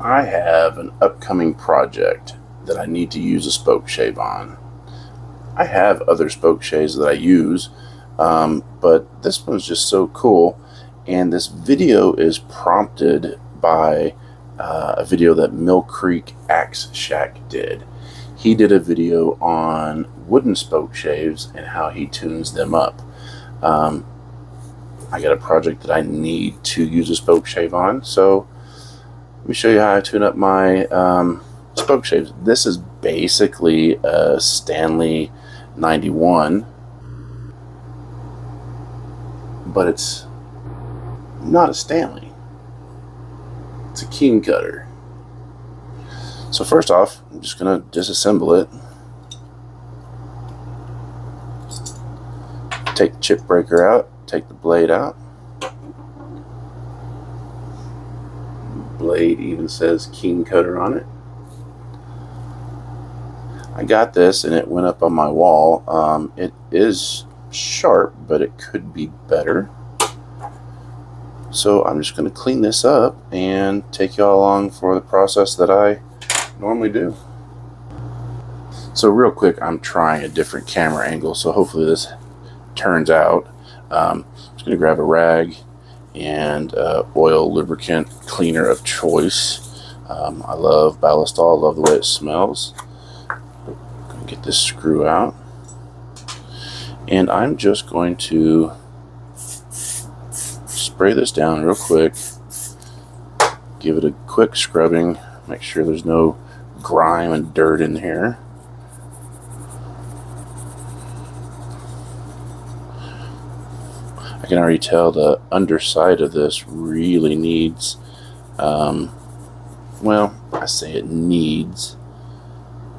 I have an upcoming project that I need to use a spokeshave on. I have other spokeshaves that I use, but this one's just so cool. And this video is prompted by a video that Mill Creek Axe Shack did. He did a video on wooden spokeshaves and how he tunes them up. I got a project that I need to use a spokeshave on, so let me show you how I tune up my spokeshaves. This is basically a Stanley 91, but it's not a Stanley. It's a keen cutter. So first off, I'm just going to disassemble it. Take the chip breaker out, take the blade out. Blade even says keen cutter on it. I got this and it went up on my wall. It is sharp, but it could be better. So I'm just going to clean this up and take y'all along for the process that I normally do. So real quick, I'm trying a different camera angle, so hopefully this turns out. I'm just going to grab a rag and oil lubricant cleaner of choice. I love Ballistol, I love the way it smells. Gonna get this screw out, and I'm just going to spray this down real quick, give it a quick scrubbing, make sure there's no grime and dirt in here. I can already tell the underside of this really needs, well, I say it needs,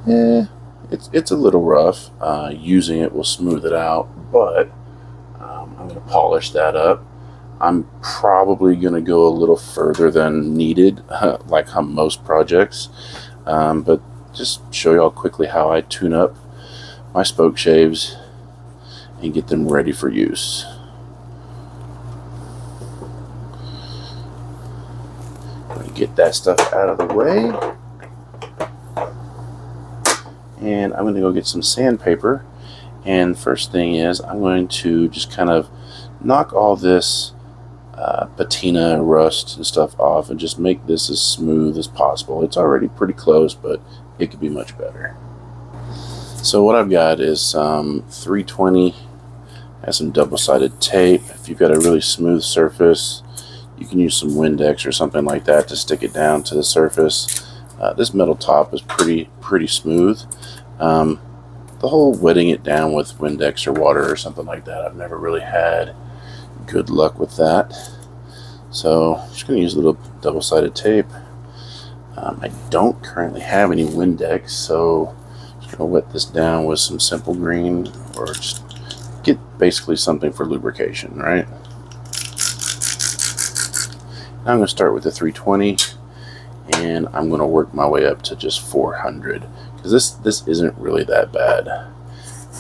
it's a little rough. Using it will smooth it out, but I'm going to polish that up. I'm probably going to go a little further than needed, like on most projects, but just show y'all quickly how I tune up my spokeshaves and get them ready for use. Get that stuff out of the way, and I'm going to go get some sandpaper. And first thing is, I'm going to just kind of knock all this patina, rust and stuff off, and just make this as smooth as possible. It's already pretty close, but it could be much better. So what I've got is some 320, has some double-sided tape. If you've got a really smooth surface, you can use some Windex or something like that to stick it down to the surface. This metal top is pretty smooth. The whole wetting it down with Windex or water or something like that, I've never really had good luck with that. So I'm just going to use a little double-sided tape. I don't currently have any Windex, so I'm just going to wet this down with some Simple Green, or just get basically something for lubrication, right? Now I'm going to start with the 320, and I'm going to work my way up to just 400, because this isn't really that bad.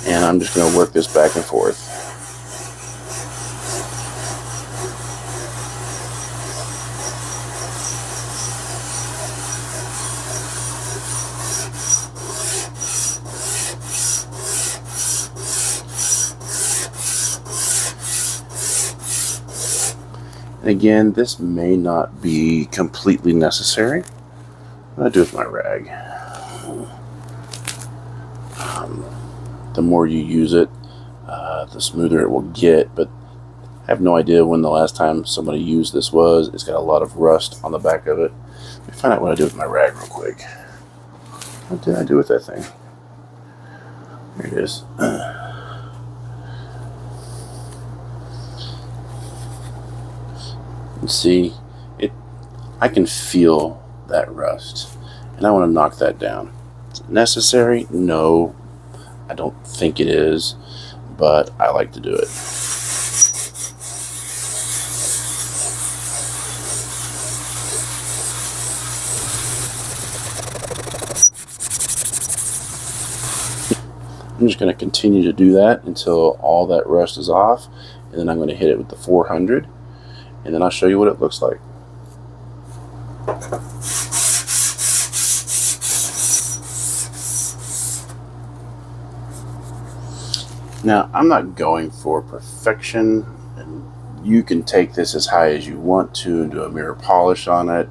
And I'm just going to work this back and forth. And again, this may not be completely necessary. What do I do with my rag? The more you use it, the smoother it will get, but I have no idea when the last time somebody used this was. It's got a lot of rust on the back of it. Let me find out what I do with my rag real quick. What did I do with that thing? Here it is. See, I can feel that rust, and I want to knock that down. Is it necessary? No, I don't think it is, but I like to do it. I'm just going to continue to do that until all that rust is off, and then I'm going to hit it with the 400, and then I'll show you what it looks like. Now, I'm not going for perfection, and you can take this as high as you want to and do a mirror polish on it.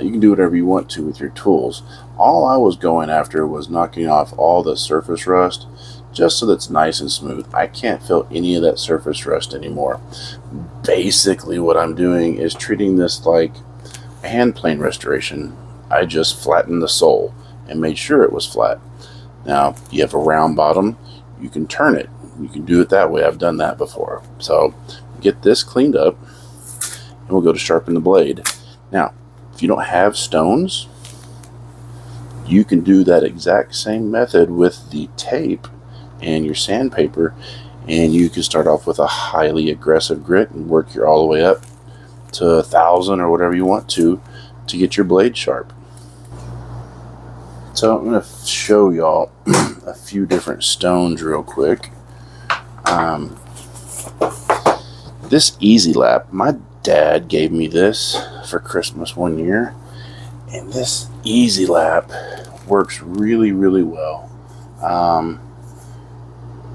You can do whatever you want to with your tools. All I was going after was knocking off all the surface rust, just so that it's nice and smooth. I can't feel any of that surface rust anymore. Basically, what I'm doing is treating this like a hand plane restoration. I just flattened the sole and made sure it was flat. Now, you have a round bottom, you can turn it. You can do it that way. I've done that before. So, get this cleaned up, and we'll go to sharpen the blade. Now, if you don't have stones, you can do that exact same method with the tape and your sandpaper, and you can start off with a highly aggressive grit and work your all the way up to 1,000 or whatever you want to get your blade sharp. So I'm going to show y'all a few different stones real quick. This Easy Lap, my dad gave me this for Christmas one year, and this Easy Lap works really, really well.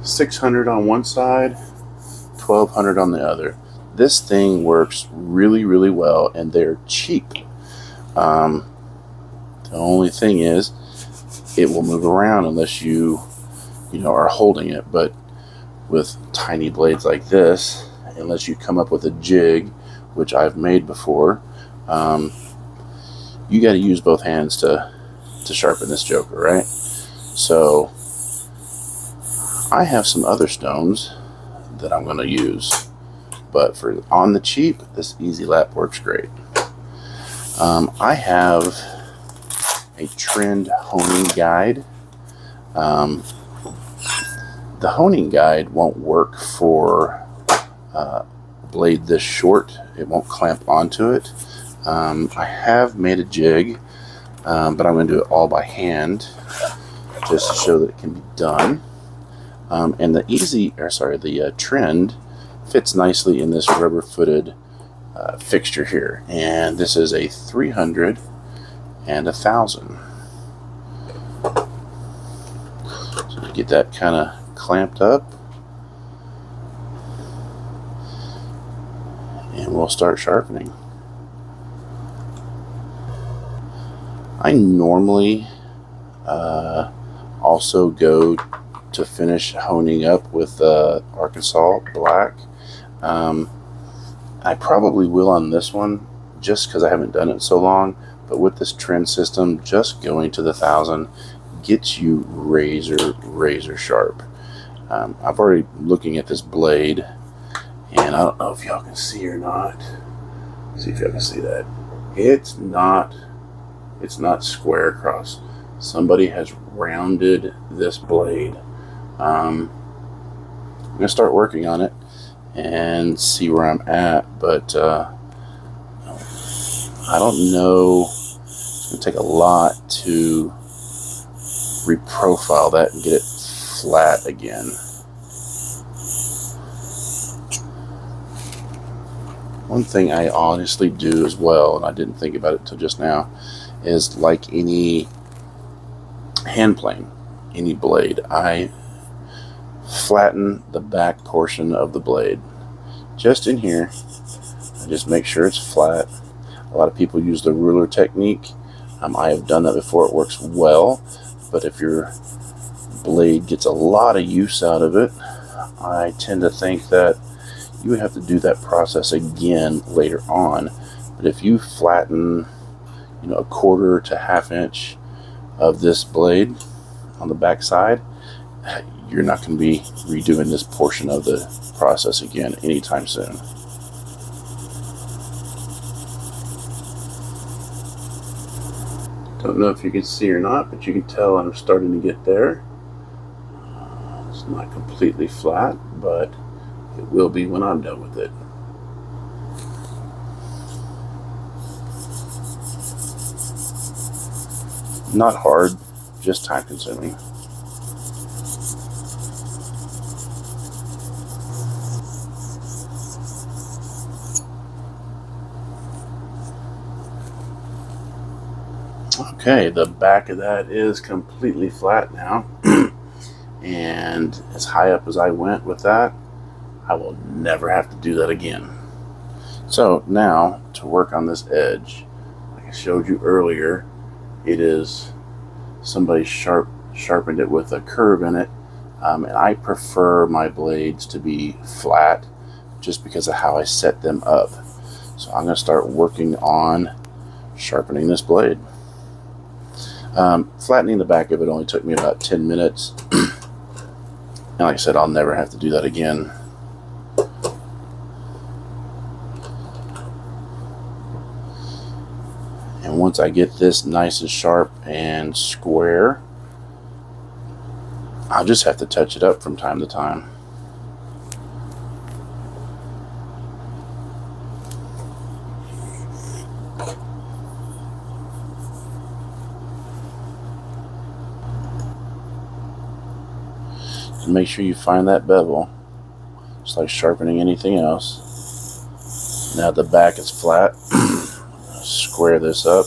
600 on one side, 1,200 on the other. This thing works really, really well, and they're cheap. The only thing is, it will move around unless you are holding it. But with tiny blades like this, unless you come up with a jig, which I've made before, you got to use both hands to sharpen this joker, right? So I have some other stones that I'm going to use, but for on the cheap, this Easy Lap works great. I have a trend honing guide. The honing guide won't work for a blade this short. It won't clamp onto it. I have made a jig, but I'm going to do it all by hand just to show that it can be done. And the trend fits nicely in this rubber-footed fixture here, and this is a 300 and 1,000. So to get that kind of clamped up, and we'll start sharpening. I normally also go to finish honing up with Arkansas black. I probably will on this one just because I haven't done it so long, but with this trend system, just going to the 1,000 gets you razor sharp. I've already looking at this blade, and I don't know if y'all can see or not. Let's see if y'all can see that. It's not square across. Somebody has rounded this blade. I'm gonna start working on it and see where I'm at, but I don't know. It's gonna take a lot to reprofile that and get it flat again. One thing I honestly do as well, and I didn't think about it till just now, is like any hand plane, any blade, I flatten the back portion of the blade. Just in here, I just make sure it's flat. A lot of people use the ruler technique. I have done that before. It works well, but if your blade gets a lot of use out of it, I tend to think that you would have to do that process again later on. But if you flatten, a quarter to half inch of this blade on the back side, you're not going to be redoing this portion of the process again anytime soon. Don't know if you can see or not, but you can tell I'm starting to get there. It's not completely flat, but it will be when I'm done with it. Not hard, just time consuming. Okay, the back of that is completely flat now. And as high up as I went with that, I will never have to do that again. So now to work on this edge, like I showed you earlier, it is somebody sharpened it with a curve in it, and I prefer my blades to be flat just because of how I set them up. So I'm going to start working on sharpening this blade. Flattening the back of it only took me about 10 minutes. And like I said, I'll never have to do that again. And once I get this nice and sharp and square, I'll just have to touch it up from time to time. Make sure you find that bevel, just like sharpening anything else. Now the back is flat. Square this up.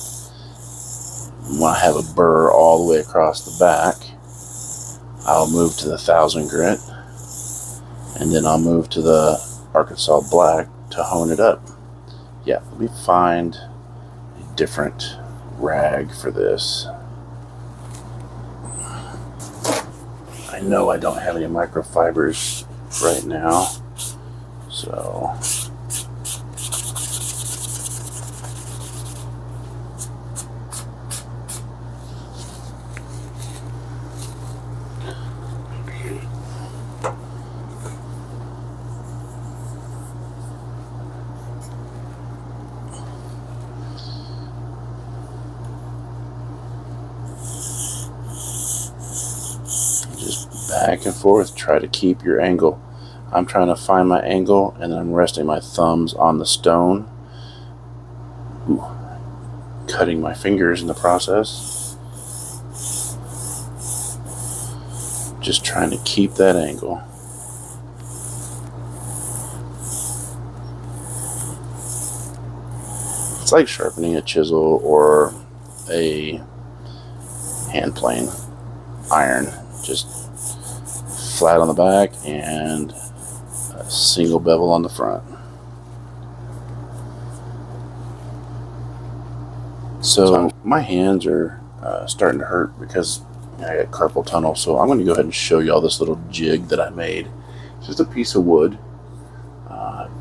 When I have a burr all the way across the back, I'll move to the 1000 grit, and then I'll move to the Arkansas black to hone it up. Yeah, let me find a different rag for this. I know I don't have any microfibers right now, so back and forth, try to keep your angle. I'm trying to find my angle, and I'm resting my thumbs on the stone. Ooh, cutting my fingers in the process. Just trying to keep that angle. It's like sharpening a chisel or a hand plane iron. Just flat on the back and a single bevel on the front. So my hands are starting to hurt because I got carpal tunnel, so I'm going to go ahead and show you all this little jig that I made. It's just a piece of wood.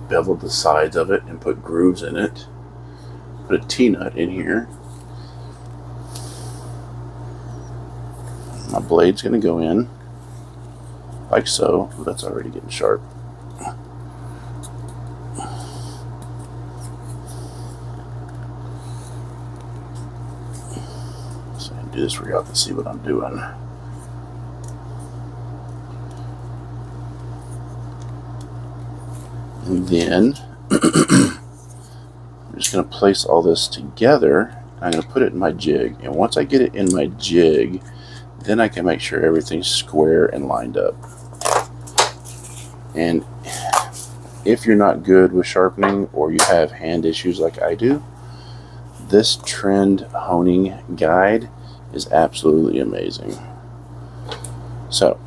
Beveled the sides of it and put grooves in it. Put a T-nut in here. My blade's going to go in like so. That's already getting sharp. So I can do this where y'all can see what I'm doing. And then I'm just going to place all this together. I'm going to put it in my jig, and once I get it in my jig, then I can make sure everything's square and lined up. And if you're not good with sharpening or you have hand issues like I do, this trend honing guide is absolutely amazing. So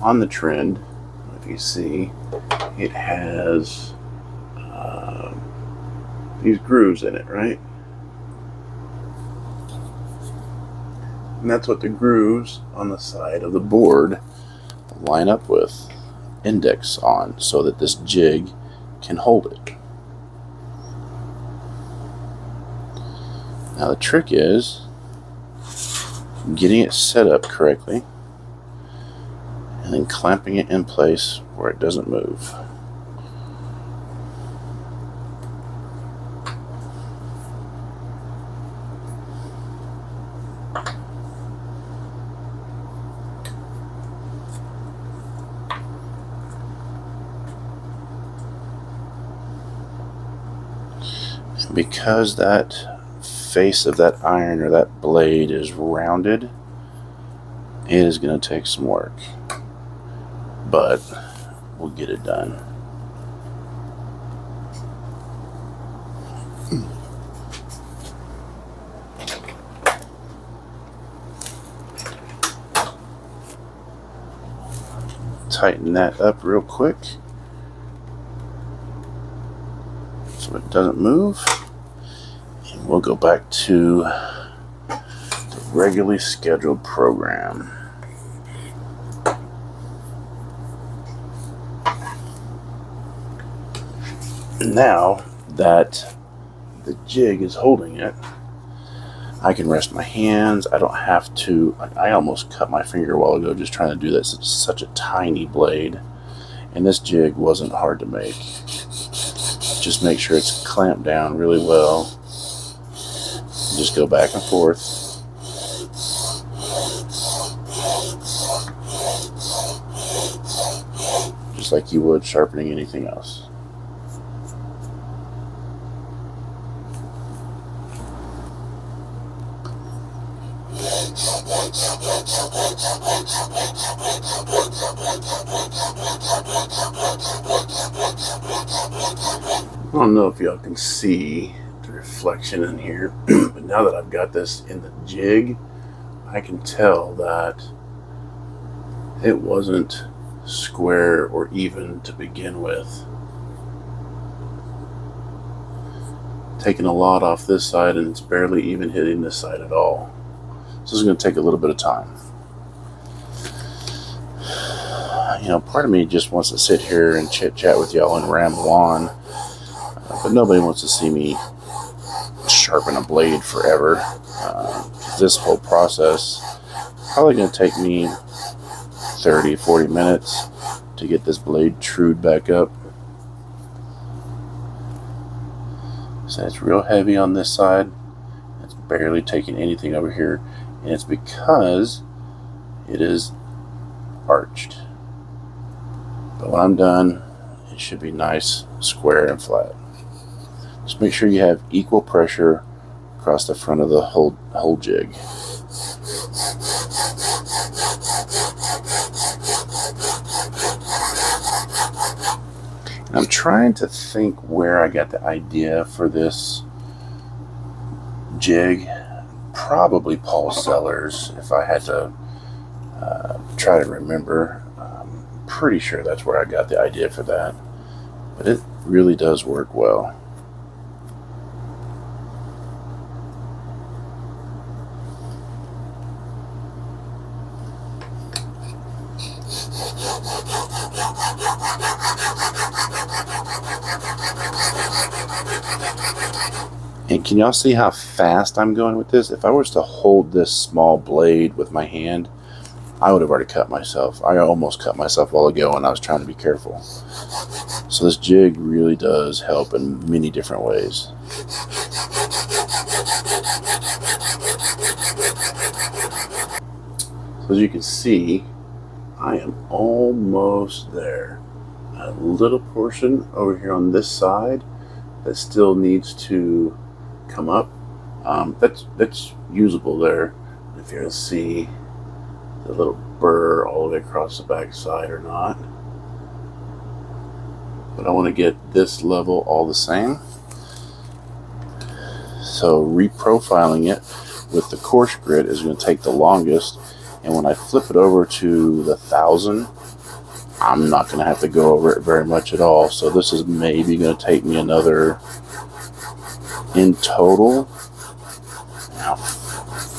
on the trend, if you see, it has these grooves in it, right? And that's what the grooves on the side of the board line up with index on, so that this jig can hold it. Now the trick is getting it set up correctly and then clamping it in place where it doesn't move. Because that face of that iron or that blade is rounded, it is going to take some work, but we'll get it done. tighten that up real quick so it doesn't move. And we'll go back to the regularly scheduled program. Now that the jig is holding it, I can rest my hands. I don't have to. I almost cut my finger a while ago just trying to do that. It's such a tiny blade, and this jig wasn't hard to make. Just make sure it's clamped down really well. Just go back and forth. Just like you would sharpening anything else. I don't know if y'all can see the reflection in here, but now that I've got this in the jig, I can tell that it wasn't square or even to begin with. Taking a lot off this side, and it's barely even hitting this side at all. So this is going to take a little bit of time. You know, part of me just wants to sit here and chit chat with y'all and ramble on, but nobody wants to see me sharpen a blade forever. This whole process probably going to take me 30-40 minutes to get this blade trued back up. So it's real heavy on this side. It's barely taking anything over here, and it's because it is arched. But when I'm done, it should be nice, square, and flat. Just make sure you have equal pressure across the front of the whole jig. And I'm trying to think where I got the idea for this jig. Probably Paul Sellers, if I had to try to remember. Pretty sure that's where I got the idea for that, but it really does work well. And can y'all see how fast I'm going with this? If I was to hold this small blade with my hand, I would have already cut myself. I almost cut myself a while ago and I was trying to be careful. So this jig really does help in many different ways. So as you can see, I am almost there. A little portion over here on this side that still needs to come up. That's usable there. If you're going to see the little burr all the way across the back side or not. But I want to get this level all the same. So reprofiling it with the coarse grit is going to take the longest, and when I flip it over to the 1000, I'm not going to have to go over it very much at all. So this is maybe going to take me another, in total,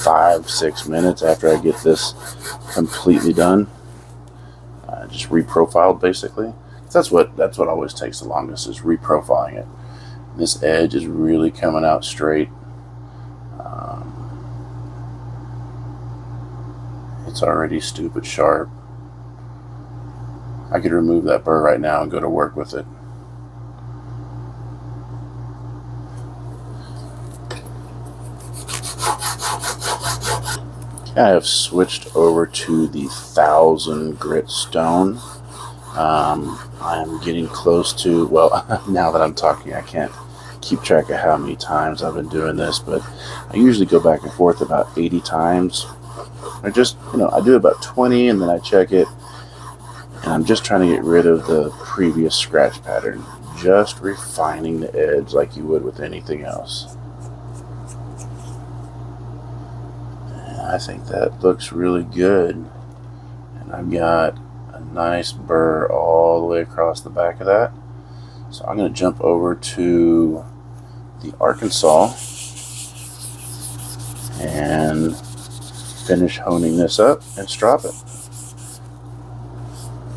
5-6 minutes after I get this completely done. Just reprofiled basically. That's what always takes the longest, is reprofiling it. This edge is really coming out straight. It's already stupid sharp. I could remove that burr right now and go to work with it. I have switched over to the 1000 grit stone. I'm getting close to, well, now that I'm talking, I can't keep track of how many times I've been doing this, but I usually go back and forth about 80 times. I just, I do about 20 and then I check it, and I'm just trying to get rid of the previous scratch pattern, just refining the edge like you would with anything else. I think that looks really good, and I've got a Nice burr all the way across the back of that. So I'm going to jump over to the Arkansas and finish honing this up and strop it.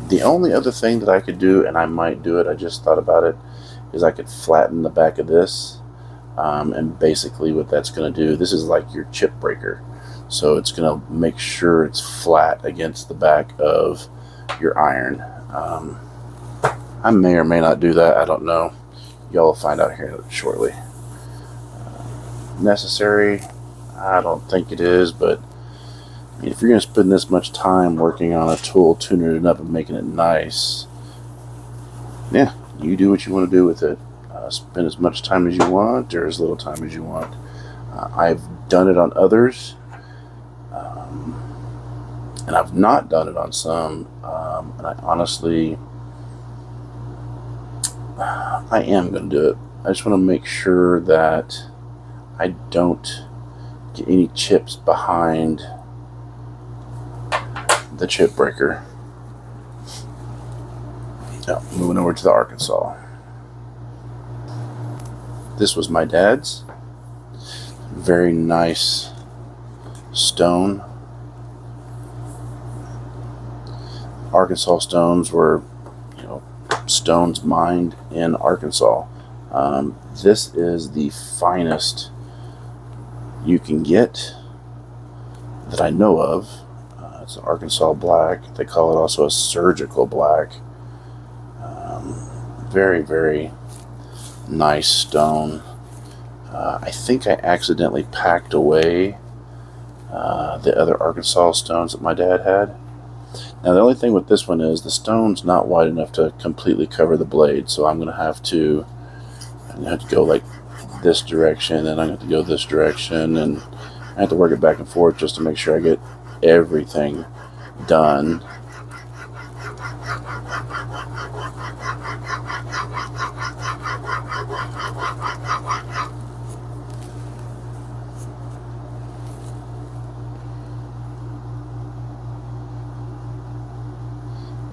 The only other thing that I could do, and I might do it, I just thought about it, is I could flatten the back of this. And basically what that's going to do, this is like your chip breaker. So it's going to make sure it's flat against the back of your iron. I may or may not do that. I don't know. Y'all will find out here shortly. Necessary? I don't think it is, but if you're going to spend this much time working on a tool, tuning it up and making it nice, yeah, you do what you want to do with it. Spend as much time as you want or as little time as you want. I've done it on others, and I've not done it on some, and I honestly, I am going to do it. I just want to make sure that I don't get any chips behind the chip breaker. Now, moving over to the Arkansas. This was my dad's. Very nice stone. Arkansas stones were, stones mined in Arkansas. This is the finest you can get that I know of. It's an Arkansas black. They call it also a surgical black. Very, very nice stone. I think I accidentally packed away the other Arkansas stones that my dad had. Now the only thing with this one is the stone's not wide enough to completely cover the blade, so I'm going to have to go like this direction, and I'm going to go this direction, and I have to work it back and forth just to make sure I get everything done.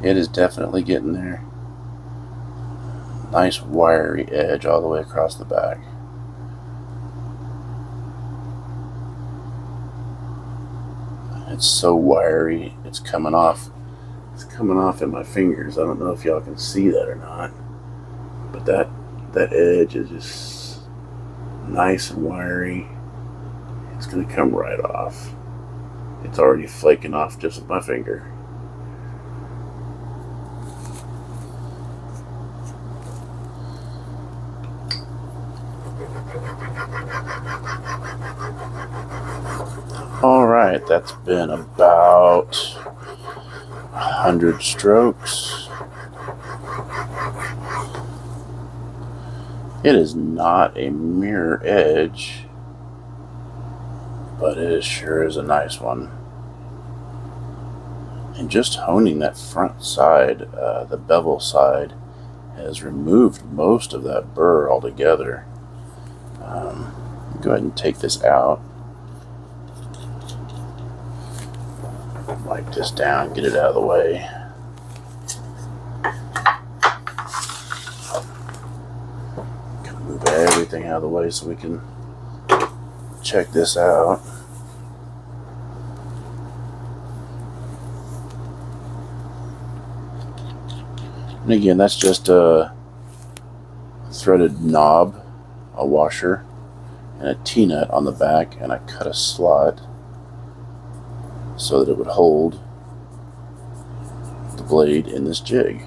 It is definitely getting there. Nice wiry edge all the way across the back. It's so wiry, it's coming off. It's coming off in my fingers. I don't know if y'all can see that or not, but that edge is just nice and wiry. It's going to come right off. It's already flaking off just with my finger. Alright, that's been about 100 strokes. It is not a mirror edge, but it sure is a nice one. And just honing that front side, the bevel side, has removed most of that burr altogether. Go ahead and take this out. Wipe this down, get it out of the way. Gotta move everything out of the way so we can check this out. And again, that's just a threaded knob, a washer, and a T-nut on the back, and I cut a slot so that it would hold the blade in this jig.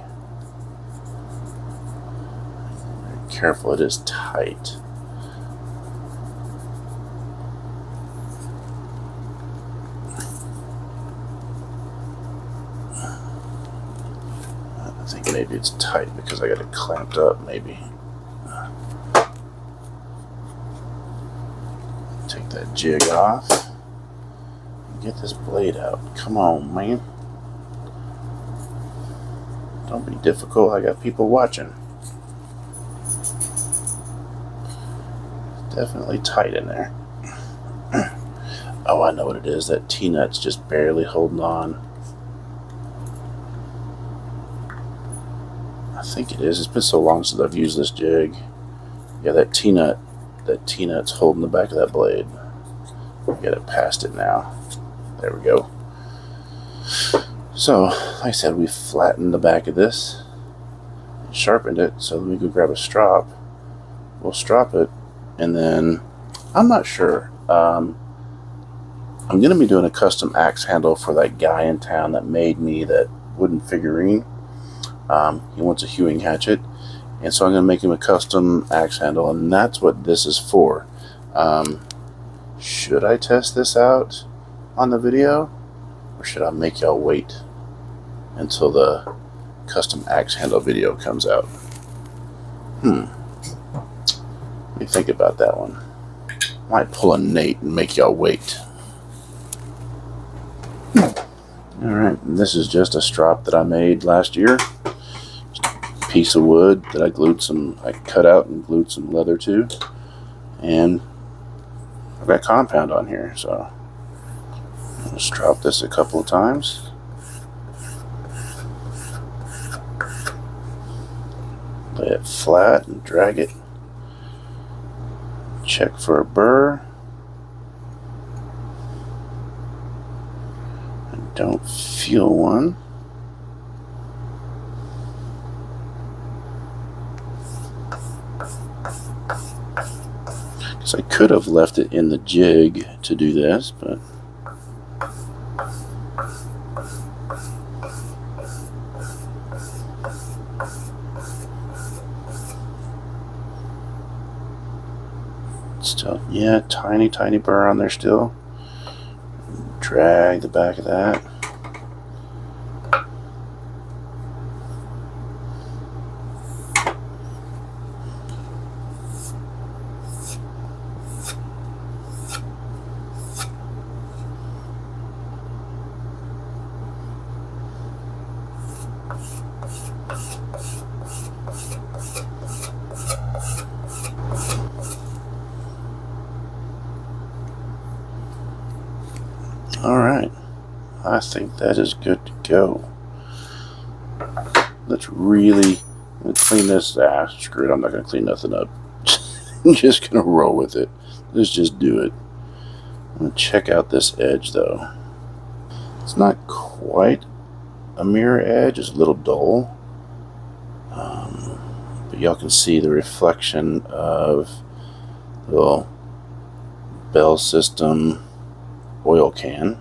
Very careful, it is tight. I think maybe it's tight because I got it clamped up, maybe. Take that jig off. Get this blade out. Come on, man. Don't be difficult. I got people watching. Definitely tight in there. Oh, I know what it is. That T-nut's just barely holding on. think it is. It's been so long since I've used this jig. Yeah, that T-nut's holding the back of that blade. Get it past it now. There we go. So, like I said, we flattened the back of this, sharpened it, so then we could grab a strop. We'll strop it, and then I'm not sure. I'm going to be doing a custom axe handle for that guy in town that made me that wooden figurine. He wants a hewing hatchet, and so I'm going to make him a custom axe handle, and that's what this is for. Should I test this out on the video, or should I make y'all wait until the custom axe handle video comes out? Let me think about that one. Might pull a Nate and make y'all wait. Alright, this is just a strop that I made last year. Just a piece of wood that I cut out and glued some leather to. And I've got compound on here, so I'll just drop this a couple of times. Lay it flat and drag it. Check for a burr. I don't feel one. Because I could have left it in the jig to do this, but still, yeah, tiny burr on there still. Drag the back of that. Alright, I think that is good to go. Let's clean this. Screw it, I'm not going to clean nothing up. I'm just going to roll with it. Let's just do it. I'm going to check out this edge though. It's not quite a mirror edge, it's a little dull. But y'all can see the reflection of the little Bell System oil can.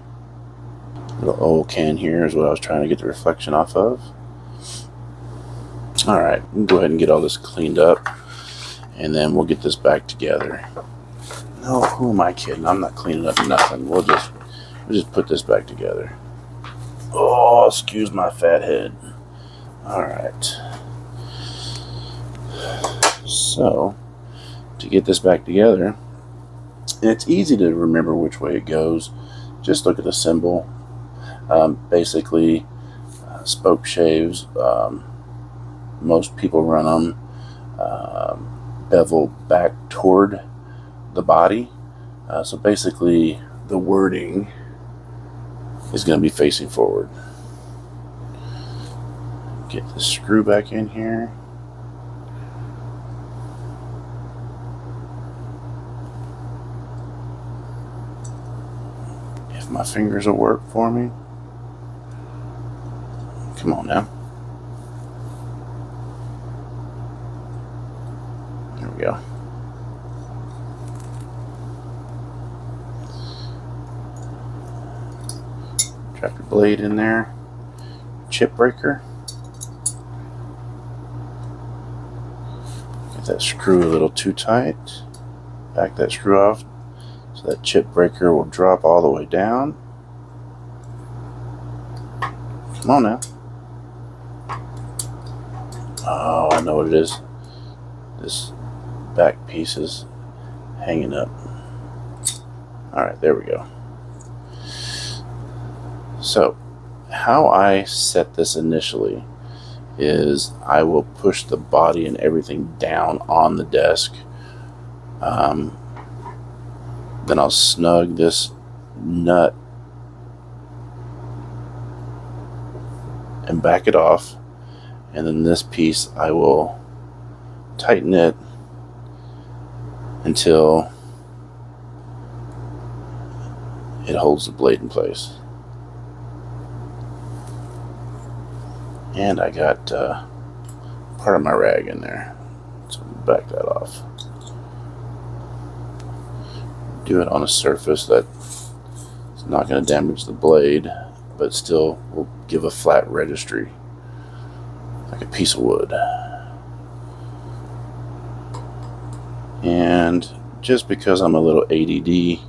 Little oil can here is what I was trying to get the reflection off of. Alright, we can go ahead and get all this cleaned up, and then we'll get this back together. No, who am I kidding? I'm not cleaning up nothing. We'll just put this back together. Oh, excuse my fat head. Alright. So, to get this back together, and it's easy to remember which way it goes. Just look at the symbol. Basically, spoke shaves. Most people run them bevel back toward the body. So basically, the wording is going to be facing forward. Get the screw back in here. My fingers will work for me. Come on now. There we go. Drop your blade in there. Chip breaker. Get that screw a little too tight. Back that screw off. So that chip breaker will drop all the way down. Come on now. Oh, I know what it is. This back piece is hanging up. Alright, there we go. So, how I set this initially is I will push the body and everything down on the desk. Then I'll snug this nut and back it off, and then this piece I will tighten it until it holds the blade in place. And I got part of my rag in there, so back that off. Do it on a surface that is not going to damage the blade, but still will give a flat registry, like a piece of wood. And just because I'm a little ADD,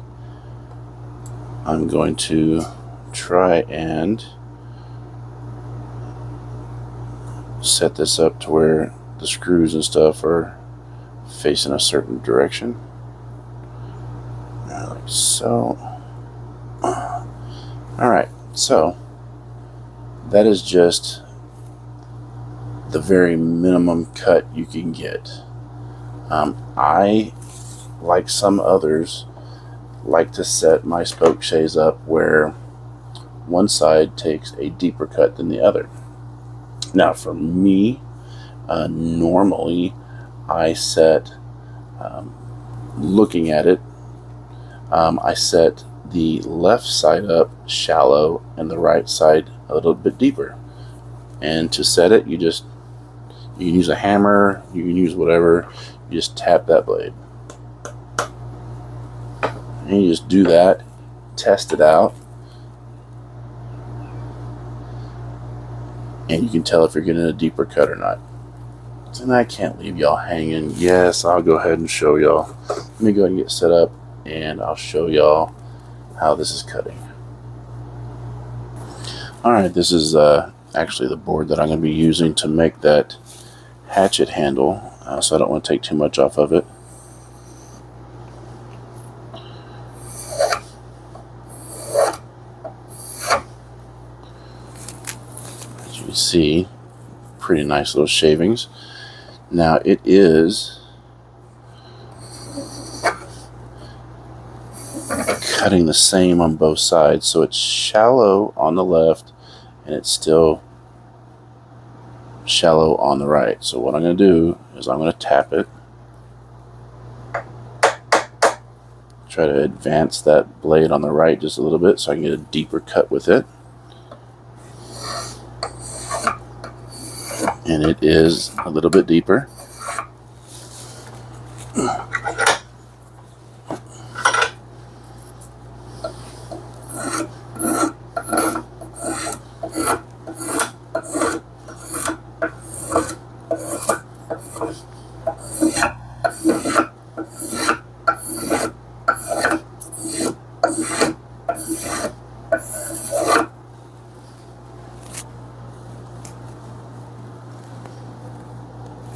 I'm going to try and set this up to where the screws and stuff are facing a certain direction, like so. Alright, so that is just the very minimum cut you can get. I, like some others, like to set my spokeshaves up where one side takes a deeper cut than the other. Now for me, normally I set, looking at it, I set the left side up shallow and the right side a little bit deeper. And to set it, you can use a hammer, you can use whatever, you just tap that blade. And you just do that, test it out, and you can tell if you're getting a deeper cut or not. And I can't leave y'all hanging. Yes, I'll go ahead and show y'all. Let me go ahead and get set up, and I'll show y'all how this is cutting. Alright, this is actually the board that I'm going to be using to make that hatchet handle, so I don't want to take too much off of it. As you can see, pretty nice little shavings. Now it is cutting the same on both sides, so it's shallow on the left and it's still shallow on the right. So what I'm going to do is I'm going to tap it, try to advance that blade on the right just a little bit so I can get a deeper cut with it. And it is a little bit deeper.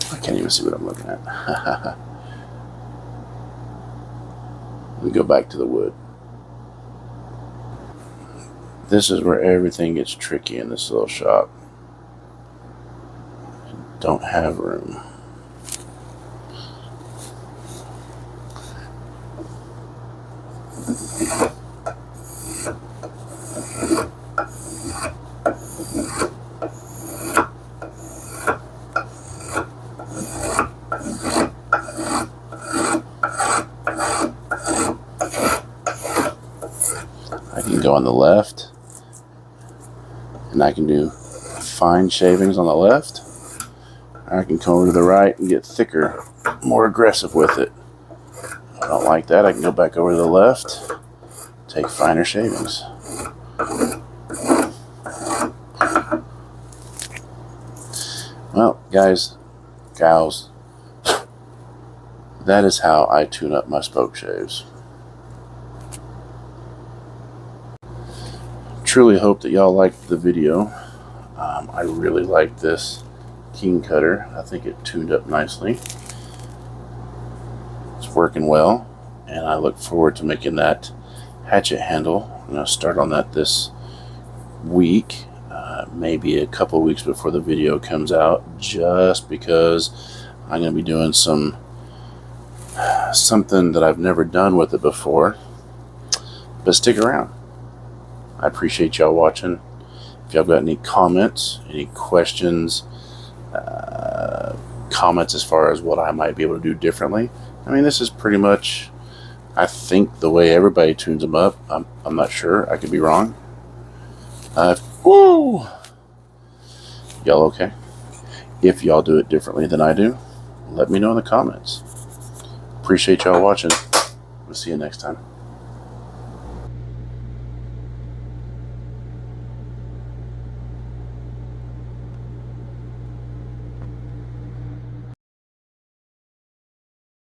I can't even see what I'm looking at. Let me go back to the wood. This is where everything gets tricky in this little shop. I don't have room. I can go on the left, and I can do fine shavings on the left. I can come over to the right and get thicker, more aggressive with it. If I don't like that, I can go back over to the left, take finer shavings. Well, guys, gals, that is how I tune up my spoke shaves. Truly hope that y'all liked the video. I really like this king cutter. I think it tuned up nicely. It's working well, and I look forward to making that hatchet handle. I'm going to start on that this week, maybe a couple weeks before the video comes out, just because I'm going to be doing something that I've never done with it before. But stick around. I appreciate y'all watching. If y'all got any comments, any questions, comments as far as what I might be able to do differently. I mean, this is pretty much, I think, the way everybody tunes them up. I'm not sure. I could be wrong. Woo! Y'all okay? If y'all do it differently than I do, let me know in the comments. Appreciate y'all watching. We'll see you next time.